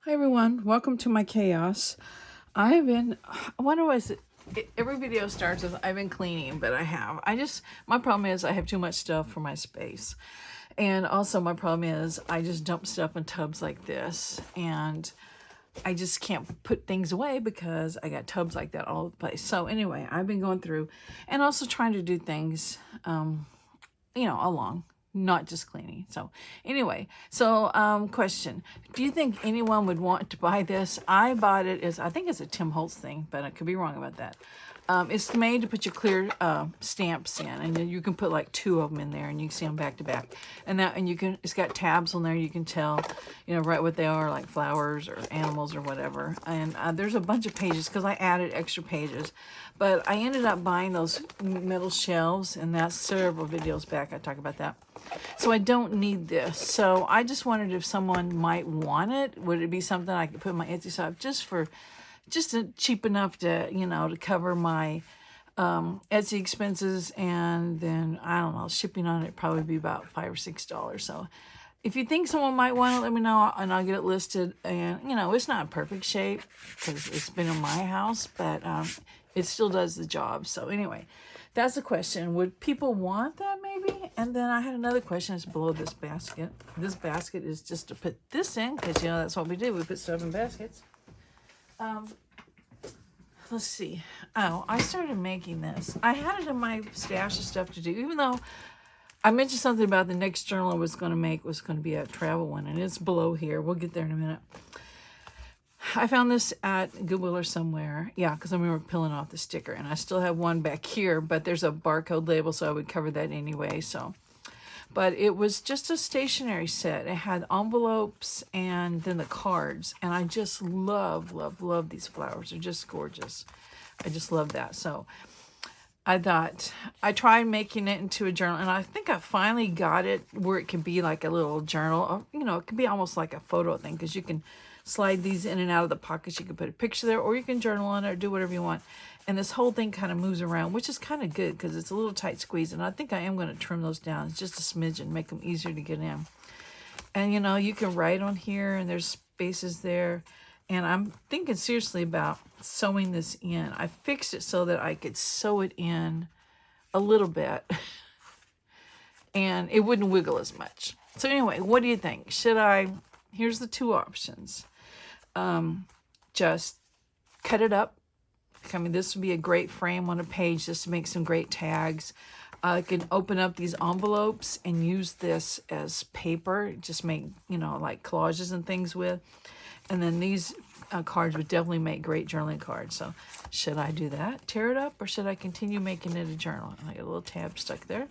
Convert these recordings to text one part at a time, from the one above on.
Hi everyone, welcome to my chaos. I wonder was every video starts with I've been cleaning, but my problem is I have too much stuff for my space. And also my problem is I just dump stuff in tubs like this and I just can't put things away because I got tubs like that all over the place. So anyway, I've been going through and also trying to do things, along, not just cleaning. So anyway, question, do you think anyone would want to buy this? I bought it as, I think it's a Tim Holtz thing, but I could be wrong about that. It's made to put your clear stamps in, and then you can put like 2 of them in there, and you can see them back to back. It's got tabs on there. You can tell, right what they are, like flowers or animals or whatever. And there's a bunch of pages because I added extra pages. But I ended up buying those metal shelves, and that's several videos back. I talk about that. So I don't need this. So I just wondered if someone might want it. Would it be something I could put in my Etsy shop just cheap enough to, to cover my Etsy expenses, and then, I don't know, shipping on it probably be about $5 or $6. So if you think someone might want it, let me know, and I'll get it listed. And, it's not in perfect shape because it's been in my house, but it still does the job. So anyway, that's the question. Would people want that maybe? And then I had another question. It's below this basket. This basket is just to put this in because, that's what we do. We put stuff in baskets. Let's see. Oh, I started making this. I had it in my stash of stuff to do, even though I mentioned something about the next journal I was going to make was going to be a travel one, and it's below here. We'll get there in a minute. I found this at Goodwill or somewhere. Yeah, because I remember peeling off the sticker, and I still have one back here, but there's a barcode label, so I would cover that anyway. But it was just a stationery set. It had envelopes and then the cards. And I just love, love, love these flowers. They're just gorgeous. I just love that. So I thought, I tried making it into a journal. And I think I finally got it where it can be like a little journal. Or, it can be almost like a photo thing. Because you can slide these in and out of the pockets. You can put a picture there. Or you can journal on it or do whatever you want. And this whole thing kind of moves around, which is kind of good because it's a little tight squeeze. And I think I am going to trim those down. It's just a smidgen, make them easier to get in. And, you can write on here and there's spaces there. And I'm thinking seriously about sewing this in. I fixed it so that I could sew it in a little bit and it wouldn't wiggle as much. So anyway, what do you think? Here's the 2 options. Just cut it up. I mean, this would be a great frame on a page just to make some great tags. I can open up these envelopes and use this as paper. Just make, like collages and things with. And then these cards would definitely make great journaling cards. So should I do that? Tear it up? Or should I continue making it a journal? And I got a little tab stuck there.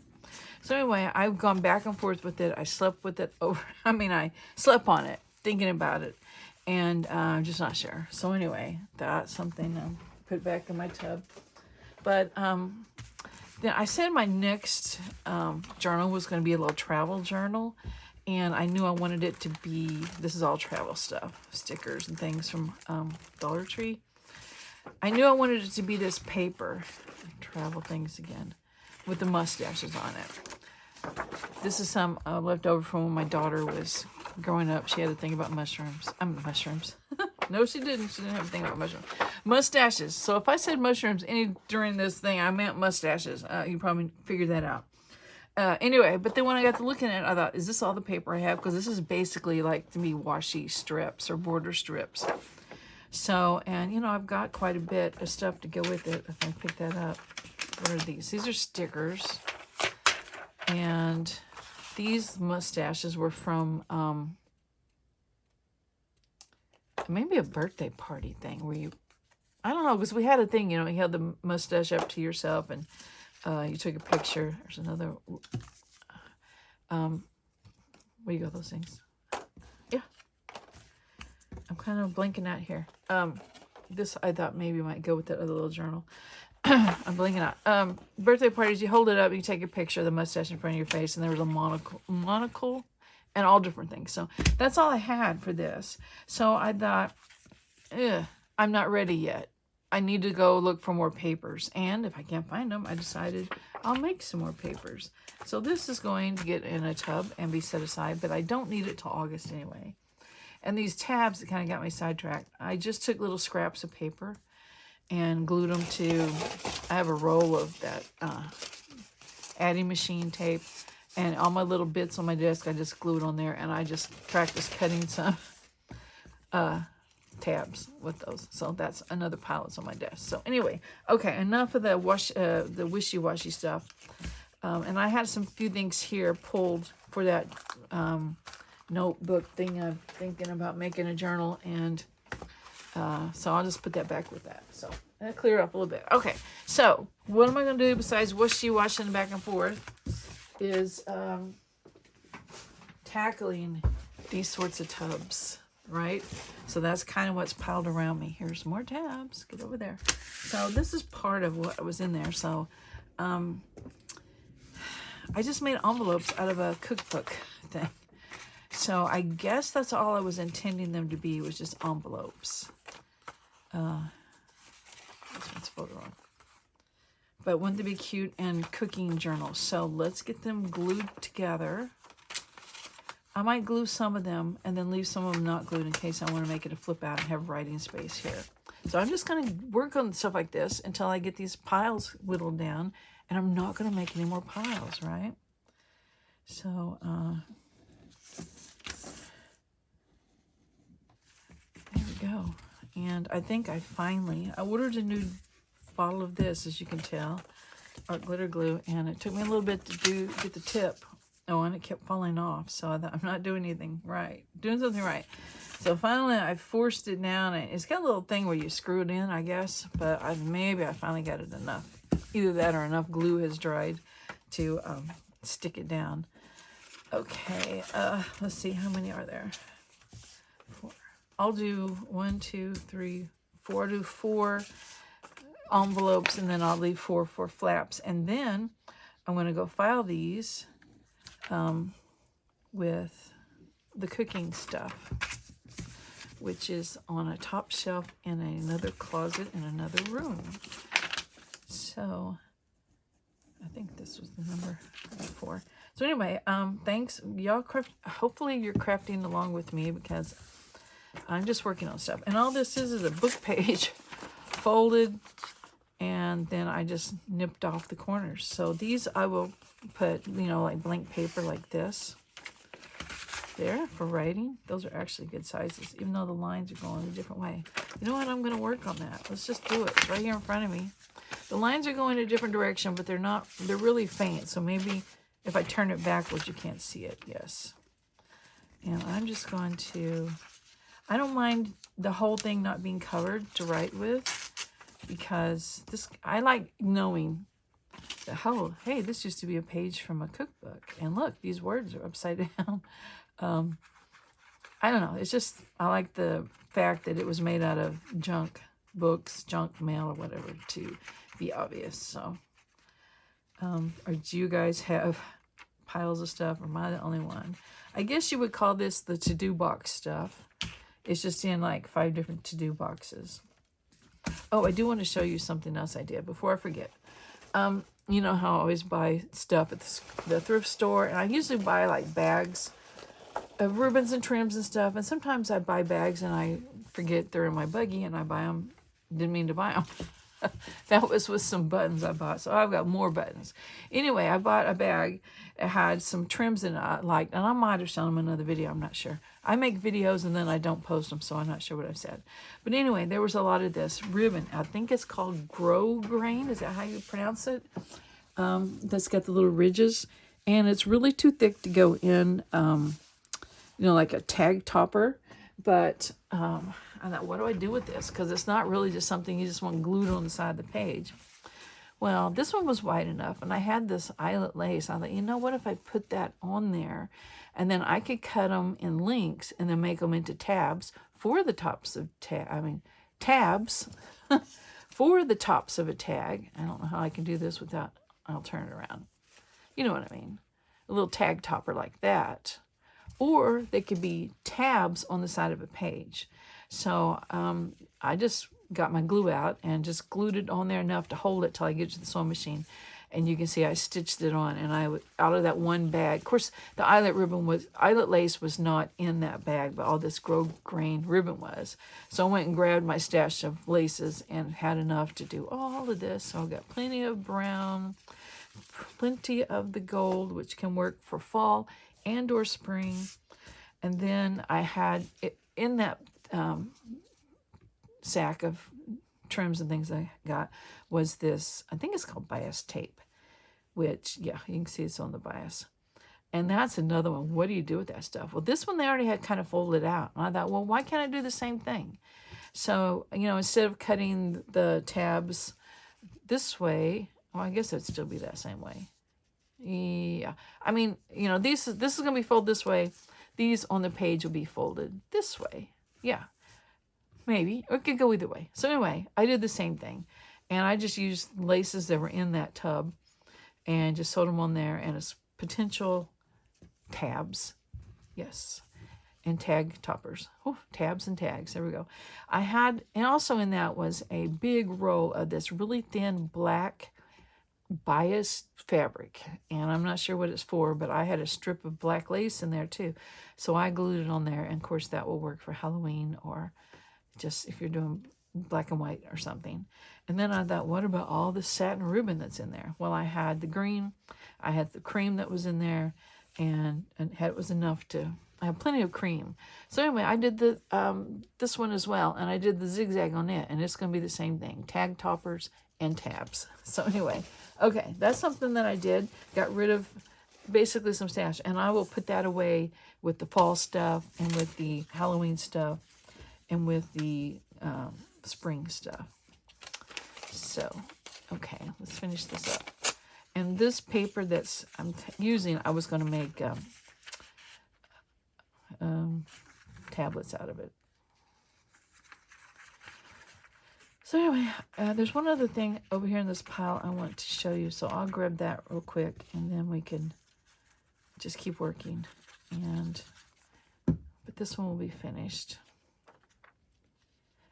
So anyway, I've gone back and forth with it. I slept with it I slept on it, thinking about it. And I'm just not sure. So anyway, that's something put back in my tub. But then I said my next journal was going to be a little travel journal, and I knew I wanted it to be, this is all travel stuff, stickers and things from Dollar Tree. I knew I wanted it to be this paper, travel things again, with the mustaches on it. This is some left over from when my daughter was growing up. She had a thing about mushrooms. Mushrooms. No, she didn't. She didn't have a thing about mushrooms. Mustaches. So if I said mushrooms during this thing, I meant mustaches. You probably figured that out. Anyway, but then when I got to looking at it, I thought, is this all the paper I have? Because this is basically like, to me, washi strips or border strips. So, and I've got quite a bit of stuff to go with it. If I pick that up. What are these? These are stickers. And these mustaches were from maybe a birthday party thing where I don't know, because we had a thing, you held the mustache up to yourself and you took a picture. There's another, what do you got, those things? Yeah. I'm kind of blanking out here. This I thought maybe might go with that other little journal. I'm blanking out. Birthday parties, you hold it up, you take a picture of the mustache in front of your face, and there was a monocle and all different things. So that's all I had for this. So I thought, I'm not ready yet. I need to go look for more papers. And if I can't find them, I decided I'll make some more papers. So this is going to get in a tub and be set aside, but I don't need it till August anyway. And these tabs that kind of got me sidetracked, I just took little scraps of paper and glued them to, I have a roll of that adding machine tape, and all my little bits on my desk, I just glued on there, and I just practiced cutting some tabs with those. So that's another pile that's on my desk. So anyway, okay, enough of the wishy-washy stuff. And I had some few things here pulled for that notebook thing. I'm thinking about making a journal, and so I'll just put that back with that. So that'll clear up a little bit. Okay, so what am I going to do besides wishy-washing back and forth is tackling these sorts of tubs, right? So that's kind of what's piled around me. Here's more tabs. Get over there. So this is part of what was in there. So I just made envelopes out of a cookbook thing. So I guess that's all I was intending them to be, was just envelopes. This one's photo wrong. But wouldn't they be cute? And cooking journals. So let's get them glued together. I might glue some of them and then leave some of them not glued in case I want to make it a flip out and have writing space here. So I'm just going to work on stuff like this until I get these piles whittled down, and I'm not going to make any more piles, right? So, there we go. And I think I ordered a new bottle of this, as you can tell, art glitter glue, and it took me a little bit to get the tip. Oh, and it kept falling off, so I thought, I'm not doing anything right. Doing something right. So finally, I forced it down. And it's got a little thing where you screw it in, I guess. But maybe I finally got it enough. Either that or enough glue has dried to stick it down. Okay, let's see. How many are there? 4. I'll do 1, 2, 3, 4. I'll do 4 envelopes, and then I'll leave 4 for flaps. And then I'm going to go file these with the cooking stuff, which is on a top shelf in another closet in another room. So I think this was the number 4. So anyway, thanks. Y'all hopefully you're crafting along with me, because I'm just working on stuff. And all this is a book page folded, and then I just nipped off the corners. So these I will put, like blank paper like this there for writing. Those are actually good sizes, even though the lines are going a different way. You know what? I'm going to work on that. Let's just do it. It's right here in front of me. The lines are going a different direction, but they're really faint. So maybe if I turn it backwards, you can't see it. Yes. And I'm just going to, I don't mind the whole thing not being covered to write with, because I like knowing that, oh, hey, this used to be a page from a cookbook. And look, these words are upside down. I don't know. It's just, I like the fact that it was made out of junk books, junk mail, or whatever, to be obvious. So, or do you guys have piles of stuff, or am I the only one? I guess you would call this the to-do box stuff. It's just in like 5 different to-do boxes. Oh, I do want to show you something else I did before I forget. You know how I always buy stuff at the thrift store, and I usually buy like bags of ribbons and trims and stuff, and sometimes I buy bags and I forget they're in my buggy and I buy them, didn't mean to buy them. That was with some buttons I bought, so I've got more buttons. Anyway, I bought a bag that had some trims in it I liked, and I might have shown them in another video, I'm not sure. I make videos and then I don't post them, so I'm not sure what I've said. But anyway, there was a lot of this ribbon. I think it's called Grow Grain. Is that how you pronounce it? That's got the little ridges, and it's really too thick to go in, like a tag topper. But I thought, what do I do with this? Because it's not really just something you just want glued on the side of the page. Well, this one was wide enough, and I had this eyelet lace. I thought, you know what, if I put that on there, and then I could cut them in links and then make them into tabs for the tops of tabs for the tops of a tag. I don't know how I can do this without, I'll turn it around. You know what I mean? A little tag topper like that. Or they could be tabs on the side of a page. So I just got my glue out and just glued it on there enough to hold it till I get to the sewing machine. And you can see I stitched it on, and out of that one bag. Of course, the eyelet lace was not in that bag, but all this grain ribbon was. So I went and grabbed my stash of laces and had enough to do all of this. So I got plenty of brown, plenty of the gold, which can work for fall and or spring. And then I had in that sack of trims and things I got was this, I think it's called bias tape, which, yeah, you can see it's on the bias. And that's another one. What do you do with that stuff? Well, this one they already had kind of folded out. And I thought, well, why can't I do the same thing? So, instead of cutting the tabs this way, well, I guess it'd still be that same way. Yeah. I mean, this is going to be folded this way. These on the page will be folded this way. Yeah. Maybe. Or it could go either way. So anyway, I did the same thing. And I just used laces that were in that tub and just sewed them on there, and as potential tabs. Yes. And tag toppers. Oh, tabs and tags. There we go. And also in that was a big roll of this really thin black bias fabric. And I'm not sure what it's for, but I had a strip of black lace in there too. So I glued it on there. And of course that will work for Halloween, or just if you're doing black and white or something. And then I thought, what about all the satin ribbon that's in there? Well, I had the green, I had the cream that was in there, and it was enough I have plenty of cream. So anyway, I did this one as well, and I did the zigzag on it, and it's going to be the same thing, tag toppers and tabs. So anyway, okay, that's something that I did. Got rid of basically some stash, and I will put that away with the fall stuff and with the Halloween stuff and with the spring stuff. So, okay, let's finish this up. And this paper that's I'm using, I was going to make tablets out of it. So anyway, there's one other thing over here in this pile I want to show you. So I'll grab that real quick, and then we can just keep working. But this one will be finished.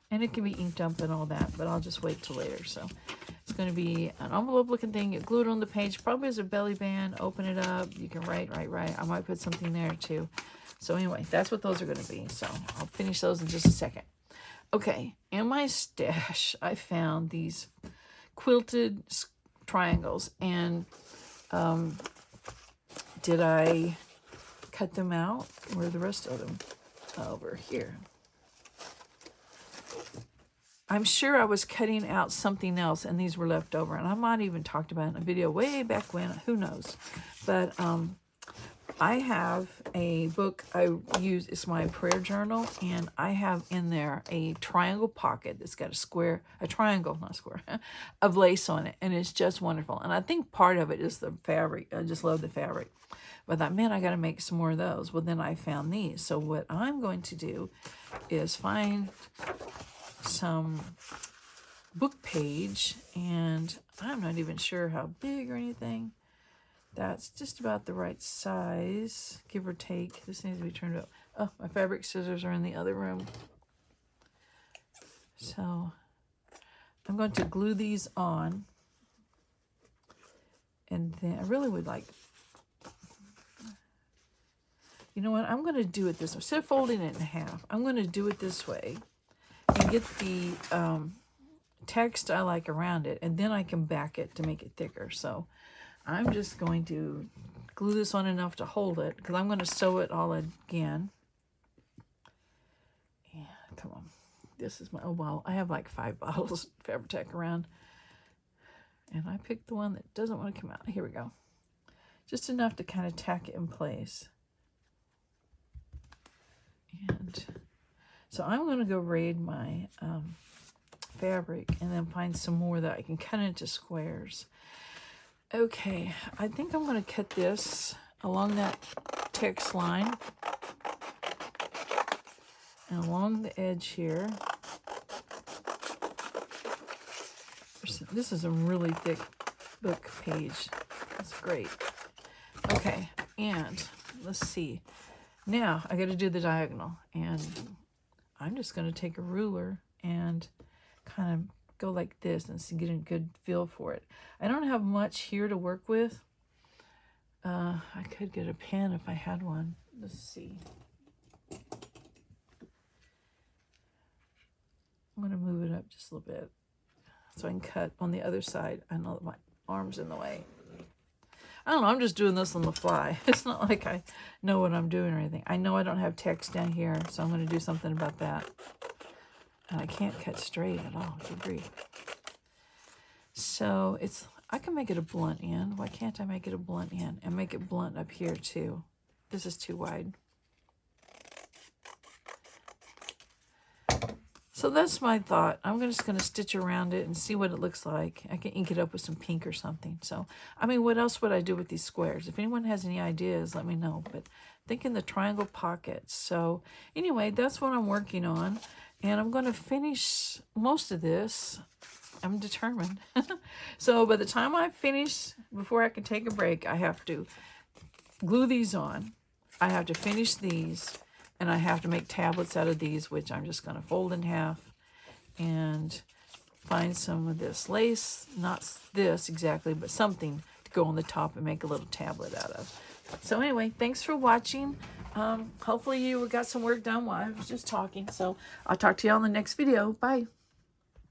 And it can be inked up and all that, but I'll just wait till later. So it's going to be an envelope looking thing. You glue it on the page, probably as a belly band. Open it up. You can write. I might put something there too. So anyway, that's what those are going to be. So I'll finish those in just a second. Okay, in my stash, I found these quilted triangles. And did I cut them out? Where are the rest of them? Over here. I'm sure I was cutting out something else, and these were left over. And I might even talked about it in a video way back when. Who knows? But I have a book I use. It's my prayer journal, and I have in there a triangle pocket that's got a triangle, not square, of lace on it, and it's just wonderful. And I think part of it is the fabric. I just love the fabric. But I thought, man, I got to make some more of those. Well, then I found these. So what I'm going to do is find some book page, and I'm not even sure how big or anything. That's just about the right size, give or take. This needs to be turned up. Oh, my fabric scissors are in the other room. So I'm going to glue these on, and then I really would like, you know what, I'm going to do it this way. Instead of folding it in half, I'm going to do it this way and get the text I like around it, and then I can back it to make it thicker. So I'm just going to glue this on enough to hold it, because I'm going to sew it all again. And come on, this is my, oh wow, I have like 5 bottles of Fabri-Tac around, and I picked the one that doesn't want to come out. Here we go. Just enough to kind of tack it in place. And so I'm going to go raid my fabric and then find some more that I can cut into squares. Okay, I think I'm going to cut this along that text line and along the edge here. This is a really thick book page. That's great. Okay, and let's see. Now I got to do the diagonal, and I'm just going to take a ruler and kind of go like this and get a good feel for it. I don't have much here to work with. I could get a pen if I had one. Let's see. I'm going to move it up just a little bit so I can cut on the other side. I know that my arm's in the way. I don't know, I'm just doing this on the fly. It's not like I know what I'm doing or anything. I know I don't have text down here, so I'm going to do something about that. And I can't cut straight at all, good grief. So I can make it a blunt end. Why can't I make it a blunt end? And make it blunt up here too. This is too wide. So that's my thought. I'm just going to stitch around it and see what it looks like. I can ink it up with some pink or something. So, I mean, what else would I do with these squares? If anyone has any ideas, let me know. But think in the triangle pockets. So, anyway, that's what I'm working on. And I'm going to finish most of this. I'm determined. So, by the time I finish, before I can take a break, I have to glue these on. I have to finish these. And I have to make tablets out of these, which I'm just going to fold in half and find some of this lace. Not this exactly, but something to go on the top and make a little tablet out of. So anyway, thanks for watching. Hopefully you got some work done while I was just talking. So I'll talk to you on the next video. Bye.